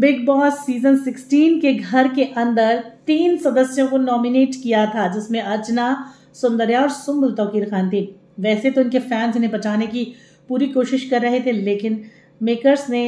Big boss season 16 के घर के अंदर 3 सदस्यों को नॉमिनेट किया था, जिसमें अर्चना, सौंदर्या और सुम्बुल तौकीर खान थी। वैसे तो इनके फैंस इन्हें बचाने की पूरी कोशिश कर रहे थे, लेकिन मेकर्स ने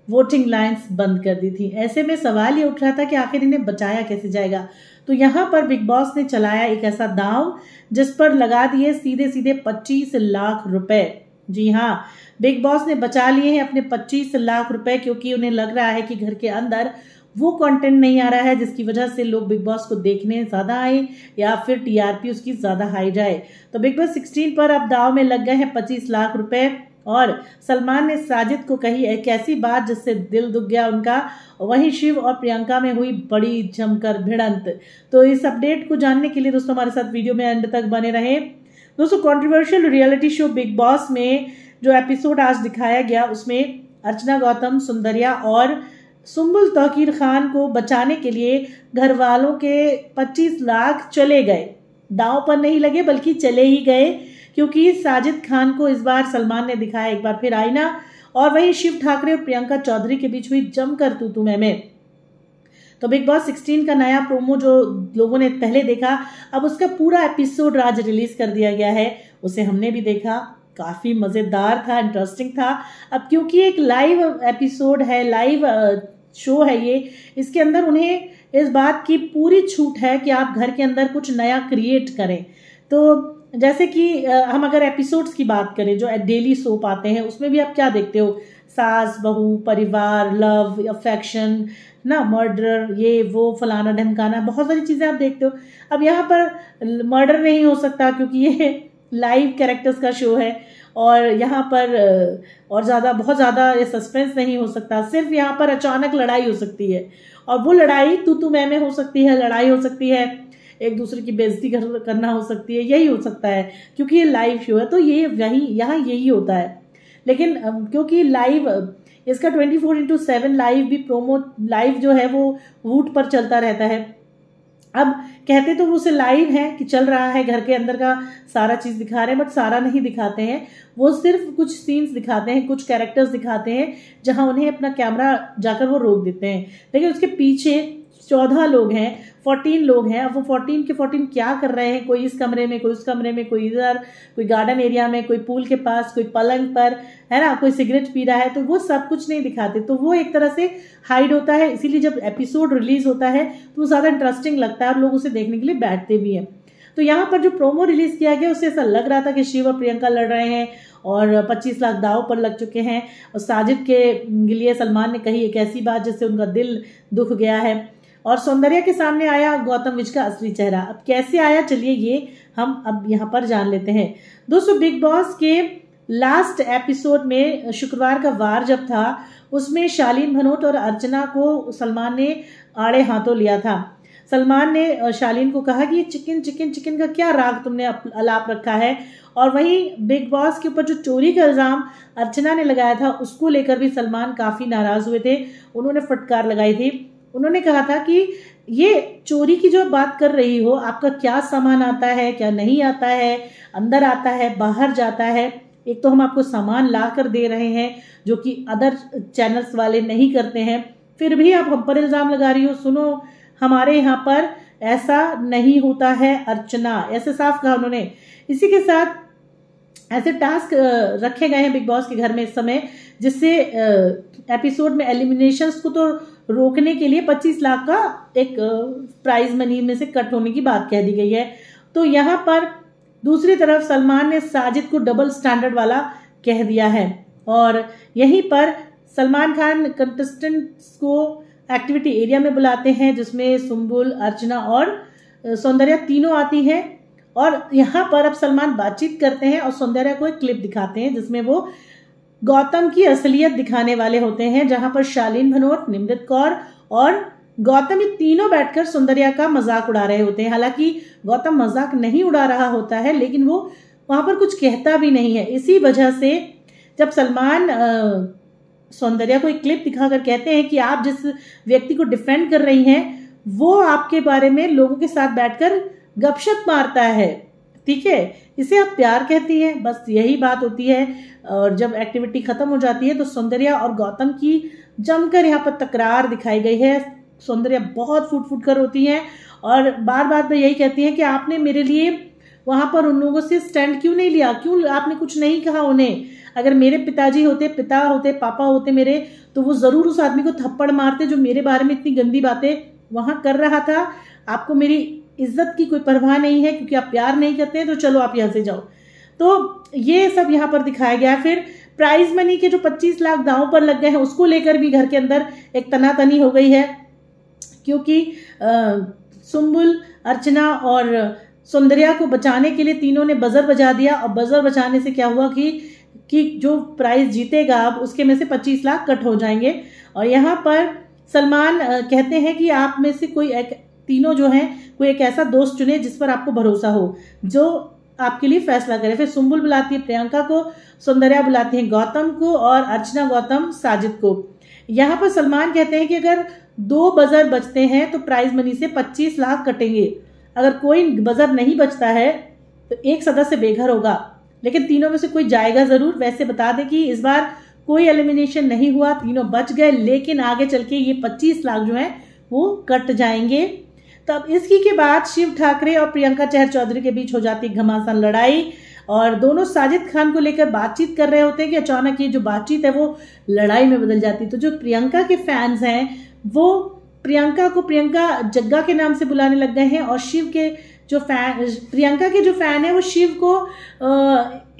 वोटिंग लाइंस बंद कर दी थी। ऐसे में सवाल ये उठ रहा था कि आखिर इन्हें बचाया कैसे जाएगा। तो यहाँ पर बिग बॉस ने चलाया एक ऐसा दांव जिस पर लगा दिए सीधे सीधे 25 लाख रुपए। जी हाँ, बिग बॉस ने बचा लिए हैं अपने 25 लाख रुपए, क्योंकि उन्हें लग रहा है कि घर के अंदर वो कंटेंट नहीं आ रहा है जिसकी वजह से लोग बिग बॉस को देखने ज्यादा आए या फिर टीआरपी उसकी ज्यादा हाई जाए। तो बिग बॉस 16 पर अब दाव में लग गए हैं 25 लाख रुपए। और सलमान ने साजिद को कही एक ऐसी बात जिससे दिल दुख गया उनका। वहीं शिव और प्रियंका में हुई बड़ी जमकर भिड़ंत। तो इस अपडेट को जानने के लिए दोस्तों हमारे साथ वीडियो में एंड तक बने रहे। दोस्तों, controversial reality show big boss में जो एपिसोड आज दिखाया गया उसमें अर्चना गौतम, सौंदर्या और सुम्बुल तौकीर खान को बचाने के लिए घर वालों के 25 लाख चले गए। दांव पर नहीं लगे बल्कि चले ही गए, क्योंकि साजिद खान को इस बार सलमान ने दिखाया एक बार फिर आईना। और वहीं शिव ठाकरे और प्रियंका चौधरी के बीच हुई जमकर तू में। तो बिग बॉस 16 का नया प्रोमो जो लोगों ने पहले देखा, अब उसका पूरा एपिसोड आज रिलीज कर दिया गया है। उसे हमने भी देखा, काफी मजेदार था, इंटरेस्टिंग था। अब क्योंकि एक लाइव एपिसोड है, लाइव शो है ये, इसके अंदर उन्हें इस बात की पूरी छूट है कि आप घर के अंदर कुछ नया क्रिएट करें। तो जैसे कि हम अगर एपिसोड्स की बात करें जो डेली सोप आते हैं, उसमें भी आप क्या देखते हो, सास बहू, परिवार, लव, अफेक्शन ना, मर्डर, ये वो फलाना ढमकाना, बहुत सारी चीजें आप देखते हो। अब यहाँ पर मर्डर नहीं हो सकता क्योंकि ये लाइव कैरेक्टर्स का शो है, और यहाँ पर और ज़्यादा बहुत ज़्यादा ये सस्पेंस नहीं हो सकता। सिर्फ यहाँ पर अचानक लड़ाई हो सकती है, और वो लड़ाई तू मैं हो सकती है, लड़ाई हो सकती है, एक दूसरे की बेइज्जती करना हो सकती है, यही हो सकता है क्योंकि ये लाइव शो है। तो ये यहाँ यही होता है। लेकिन क्योंकि लाइव इसका 24/7 लाइव भी प्रोमो लाइव जो है वो वूट पर चलता रहता है। अब कहते तो वो उसे लाइव है कि चल रहा है, घर के अंदर का सारा चीज दिखा रहे हैं, बट सारा नहीं दिखाते हैं। वो सिर्फ कुछ सीन्स दिखाते हैं, कुछ कैरेक्टर्स दिखाते हैं जहां उन्हें अपना कैमरा जाकर वो रोक देते हैं। लेकिन उसके पीछे 14 लोग हैं, 14 लोग हैं। अब वो 14 के 14 क्या कर रहे हैं, कोई इस कमरे में, कोई उस कमरे में, कोई इधर, कोई गार्डन एरिया में, कोई पूल के पास, कोई पलंग पर, है ना, कोई सिगरेट पी रहा है, तो वो सब कुछ नहीं दिखाते। तो वो एक तरह से हाइड होता है। इसीलिए जब एपिसोड रिलीज होता है तो वो ज्यादा इंटरेस्टिंग लगता है और लोग उसे देखने के लिए बैठते भी हैं। तो यहाँ पर जो प्रोमो रिलीज किया गया उससे ऐसा लग रहा था कि शिव और प्रियंका लड़ रहे हैं और 25 लाख दाव पर लग चुके हैं। और साजिद के लिए सलमान ने कही एक ऐसी बात जिससे उनका दिल दुख गया है। और सौंदर्या के सामने आया गौतम विज का असली चेहरा। अब कैसे आया, चलिए ये हम अब यहाँ पर जान लेते हैं। दोस्तों, बिग बॉस के लास्ट एपिसोड में शुक्रवार का वार जब था, उसमें शालीन भनोट और अर्चना को सलमान ने आड़े हाथों लिया था। सलमान ने शालीन को कहा कि ये चिकन चिकन चिकन का क्या राग तुमने अलाप रखा है। और वहीं बिग बॉस के ऊपर जो चोरी का इल्जाम अर्चना ने लगाया था उसको लेकर भी सलमान काफी नाराज हुए थे। उन्होंने फटकार लगाई थी। उन्होंने कहा था कि ये चोरी की जो बात कर रही हो, आपका क्या सामान आता है, क्या नहीं आता है, अंदर आता है, बाहर जाता है। एक तो हम आपको सामान ला कर दे रहे हैं जो कि अदर चैनल्स वाले नहीं करते हैं, फिर भी आप हम पर इल्जाम लगा रही हो। सुनो, हमारे यहाँ पर ऐसा नहीं होता है अर्चना, ऐसे साफ कहा उन्होंने। इसी के साथ ऐसे टास्क रखे गए हैं बिग बॉस के घर में इस समय, जिससे एपिसोड में एलिमिनेशंस को तो रोकने के लिए 25 लाख का एक प्राइज मनी में से कट होने की बात कह दी गई है। तो यहाँ पर दूसरी तरफ सलमान ने साजिद को डबल स्टैंडर्ड वाला कह दिया है। और यहीं पर सलमान खान कंटेस्टेंट्स को एक्टिविटी एरिया में बुलाते हैं, जिसमें सुम्बुल, अर्चना और सौंदर्या तीनों आती हैं। और यहाँ पर अब सलमान बातचीत करते हैं और सौंदर्या को एक क्लिप दिखाते हैं जिसमें वो गौतम की असलियत दिखाने वाले होते हैं, जहां पर शालीन भनोट, निमृत कौर और गौतम ये तीनों बैठकर सौंदर्या का मजाक उड़ा रहे होते हैं। हालांकि गौतम मजाक नहीं उड़ा रहा होता है, लेकिन वो वहां पर कुछ कहता भी नहीं है। इसी वजह से जब सलमान सौंदर्या को एक क्लिप दिखाकर कहते हैं कि आप जिस व्यक्ति को डिफेंड कर रही हैं वो आपके बारे में लोगों के साथ बैठकर गपशप मारता है, ठीक है, इसे आप प्यार कहती हैं, बस यही बात होती है। और जब एक्टिविटी खत्म हो जाती है तो सौंदर्या और गौतम की जमकर यहाँ पर तकरार दिखाई गई है। सौंदर्या बहुत फूट फूट कर रोती हैं और बार बार यही कहती हैं कि आपने मेरे लिए वहां पर उन लोगों से स्टैंड क्यों नहीं लिया, क्यों आपने कुछ नहीं कहा उन्हें। अगर मेरे पिताजी होते, पिता होते, पापा होते मेरे, तो वो जरूर उस आदमी को थप्पड़ मारते जो मेरे बारे में इतनी गंदी बातें वहां कर रहा था। आपको मेरी इज्जत की कोई परवाह नहीं है क्योंकि आप प्यार नहीं करते हैं, तो चलो आप यहाँ से जाओ। तो ये सब यहाँ पर दिखाया गया। फिर प्राइज मनी के जो 25 लाख दांव पर लग गए हैं उसको लेकर भी घर के अंदर एक तनातनी हो गई है, क्योंकि सुम्बुल, अर्चना और सौंदर्या को बचाने के लिए तीनों ने बजर बजा दिया। और बजर बजाने से क्या हुआ कि जो प्राइज जीतेगा अब उसके में से 25 लाख कट हो जाएंगे। और यहाँ पर सलमान कहते हैं कि आप में से कोई एक, तीनों जो हैं, कोई एक ऐसा दोस्त चुने जिस पर आपको भरोसा हो, जो आपके लिए फैसला करे। फिर सुम्बुल बुलाती है प्रियंका को, सौंदर्या बुलाती है गौतम को और अर्चना गौतम साजिद को। यहाँ पर सलमान कहते हैं कि अगर 2 बजर बचते हैं तो प्राइज मनी से 25 लाख कटेंगे। अगर कोई बजर नहीं बचता है तो एक सदस्य बेघर होगा, लेकिन तीनों में से कोई जाएगा जरूर। वैसे बता दें कि इस बार कोई एलिमिनेशन नहीं हुआ, तीनों बच गए, लेकिन आगे चल के ये 25 लाख जो है वो कट जाएंगे। तब इसकी के बाद शिव ठाकरे और प्रियंका चहर चौधरी के बीच हो जाती घमासान लड़ाई और दोनों साजिद खान को लेकर बातचीत कर रहे होते हैं कि अचानक ये जो बातचीत है वो लड़ाई में बदल जाती है। तो जो प्रियंका के फैंस हैं वो प्रियंका को प्रियंका जग्गा के नाम से बुलाने लग गए हैं और शिव के जो फैन, प्रियंका के जो फैन है वो शिव को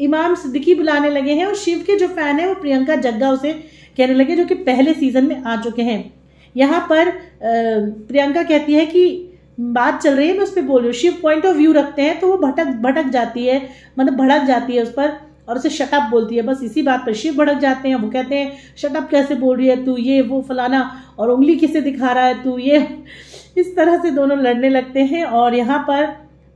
इमाम सिद्दीकी बुलाने लगे हैं और शिव के जो फैन है वो प्रियंका जग्गा उसे कहने लगे, जो कि पहले सीजन में आ चुके हैं। यहाँ पर प्रियंका कहती है कि बात चल रही है, मैं उस पर बोल रही हूँ। शिव पॉइंट ऑफ व्यू रखते हैं तो वो भटक जाती है, मतलब भड़क जाती है उस पर और उसे शटअप बोलती है। बस इसी बात पर शिव भड़क जाते हैं। वो कहते हैं शटअप कैसे बोल रही है तू, ये वो फलाना, और उंगली किसे दिखा रहा है तू, ये इस तरह से दोनों लड़ने लगते हैं। और यहाँ पर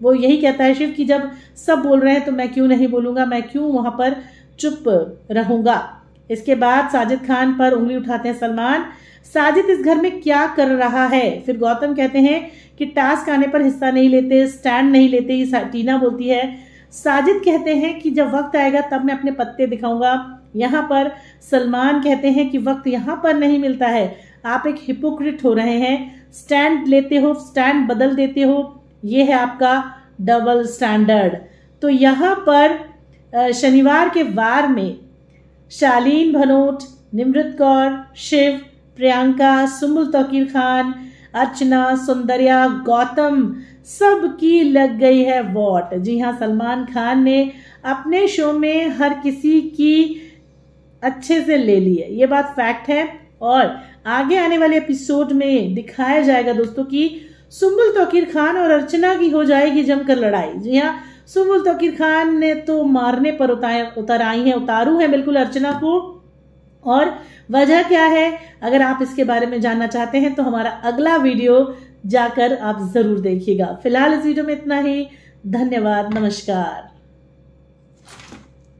वो यही कहता है शिव कि जब सब बोल रहे हैं तो मैं क्यों नहीं बोलूँगा, मैं क्यों वहाँ पर चुप रहूँगा। इसके बाद साजिद खान पर उंगली उठाते हैं सलमान। साजिद इस घर में क्या कर रहा है। फिर गौतम कहते हैं कि टास्क आने पर हिस्सा नहीं लेते, स्टैंड नहीं लेते, ये टीना बोलती है। साजिद कहते हैं कि जब वक्त आएगा तब मैं अपने पत्ते दिखाऊंगा। यहाँ पर सलमान कहते हैं कि वक्त यहाँ पर नहीं मिलता है, आप एक हिपोक्रिट हो रहे हैं, स्टैंड लेते हो, स्टैंड बदल देते हो, ये है आपका डबल स्टैंडर्ड। तो यहाँ पर शनिवार के वार में शालीन भनोट, निमृत कौर, शिव, प्रियंका, सुम्बुल तौकीर खान, अर्चना, सौंदर्या, गौतम सबकी लग गई है वोट। जी हाँ, सलमान खान ने अपने शो में हर किसी की अच्छे से ले ली है, ये बात फैक्ट है। और आगे आने वाले एपिसोड में दिखाया जाएगा दोस्तों कि सुम्बुल तौकीर खान और अर्चना की हो जाएगी जमकर लड़ाई। जी हाँ, सुम्बुल तौकीर खान ने तो मारने पर उतर आई हैं, उतारू है बिल्कुल अर्चना को। और वजह क्या है, अगर आप इसके बारे में जानना चाहते हैं तो हमारा अगला वीडियो जाकर आप जरूर देखिएगा। फिलहाल इस वीडियो में इतना ही। धन्यवाद, नमस्कार।